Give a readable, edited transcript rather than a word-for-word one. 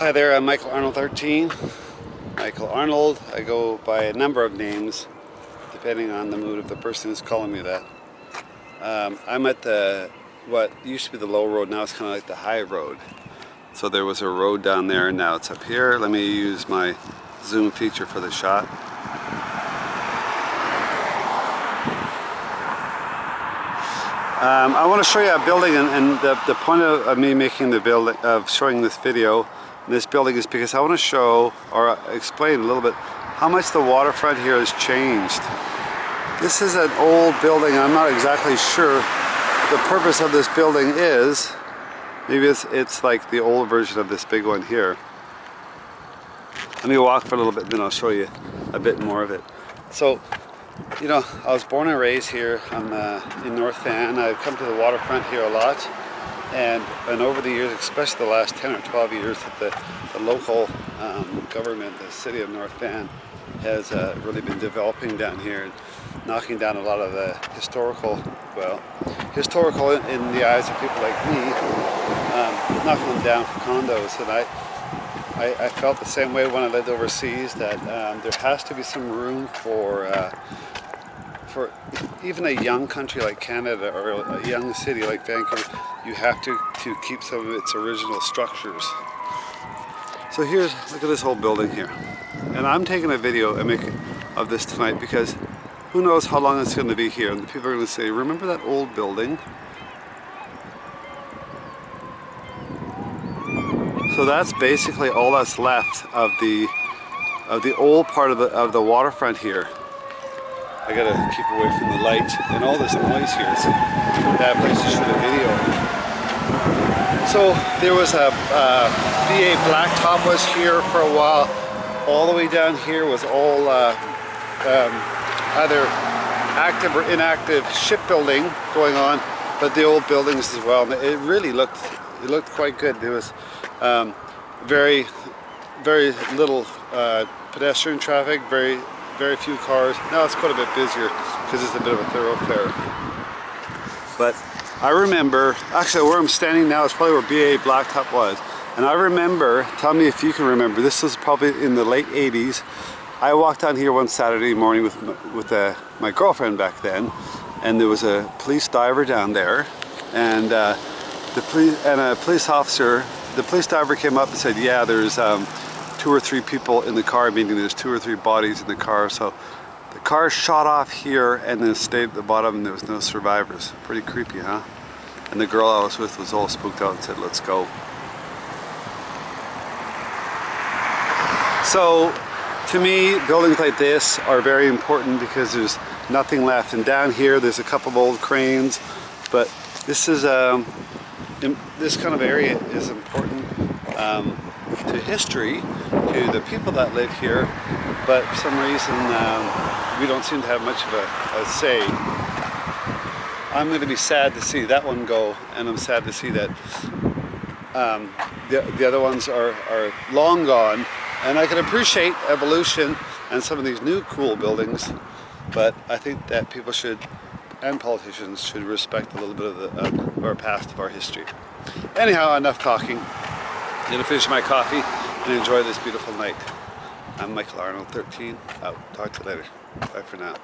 Hi there, I'm Michael Arnold 13. Michael Arnold. I go by a number of names depending on the mood of the person who's calling me that. I'm at what used to be the low road, now it's kind of like the high road. So there was a road down there and now it's up here. Let me use my zoom feature for the shot. I want to show you a building, and the point of me making the building, of showing this video, this building, is because I want to show or explain a little bit how much the waterfront here has changed. This is an old building. I'm not exactly sure the purpose of this building is. Maybe it's like the old version of this big one here. Let me walk for a little bit, then I'll show you a bit more of it. So, you know, I was born and raised here in North Van. I've come to the waterfront here a lot, and over the years, especially the last 10 or 12 years, that the local government, the city of North Van, has really been developing down here, and knocking down a lot of the historical in the eyes of people like me, knocking them down for condos. And I felt the same way when I lived overseas, that there has to be some room for even a young country like Canada or a young city like Vancouver. You have to keep some of its original structures. So look at this whole building here. And I'm taking a video of this tonight because who knows how long it's going to be here. And the people are going to say, remember that old building? So that's basically all that's left of the old part of the waterfront here. I gotta keep away from the light and all this noise here. It's a bad place to shoot a video. So there was a VA blacktop was here for a while. All the way down here was all either active or inactive shipbuilding going on, but the old buildings as well. And it really looked quite good. There was very little pedestrian traffic, very few cars. Now it's quite a bit busier because it's a bit of a thoroughfare. But I remember, actually where I'm standing now is probably where BA Blacktop was. And I remember, tell me if you can remember, this was probably in the late 80s. I walked down here one Saturday morning with my girlfriend back then, and there was a police diver down there, and a police officer. The police diver came up and said, yeah, there's 2 or 3 people in the car, meaning there's 2 or 3 bodies in the car. So the car shot off here and then stayed at the bottom, and there was no survivors. Pretty creepy, huh? And the girl I was with was all spooked out and said, let's go. So to me, buildings like this are very important because there's nothing left. And down here, there's a couple of old cranes, but this is this kind of area is important to history, to the people that live here, but for some reason we don't seem to have much of a say. I'm going to be sad to see that one go, and I'm sad to see that the other ones are long gone. And I can appreciate evolution and some of these new cool buildings, but I think that people should, and politicians should, respect a little bit of our past, of our history. Anyhow, enough talking. I'm going to finish my coffee and enjoy this beautiful night. I'm Michael Arnold 13, out. Talk to you later. Bye for now.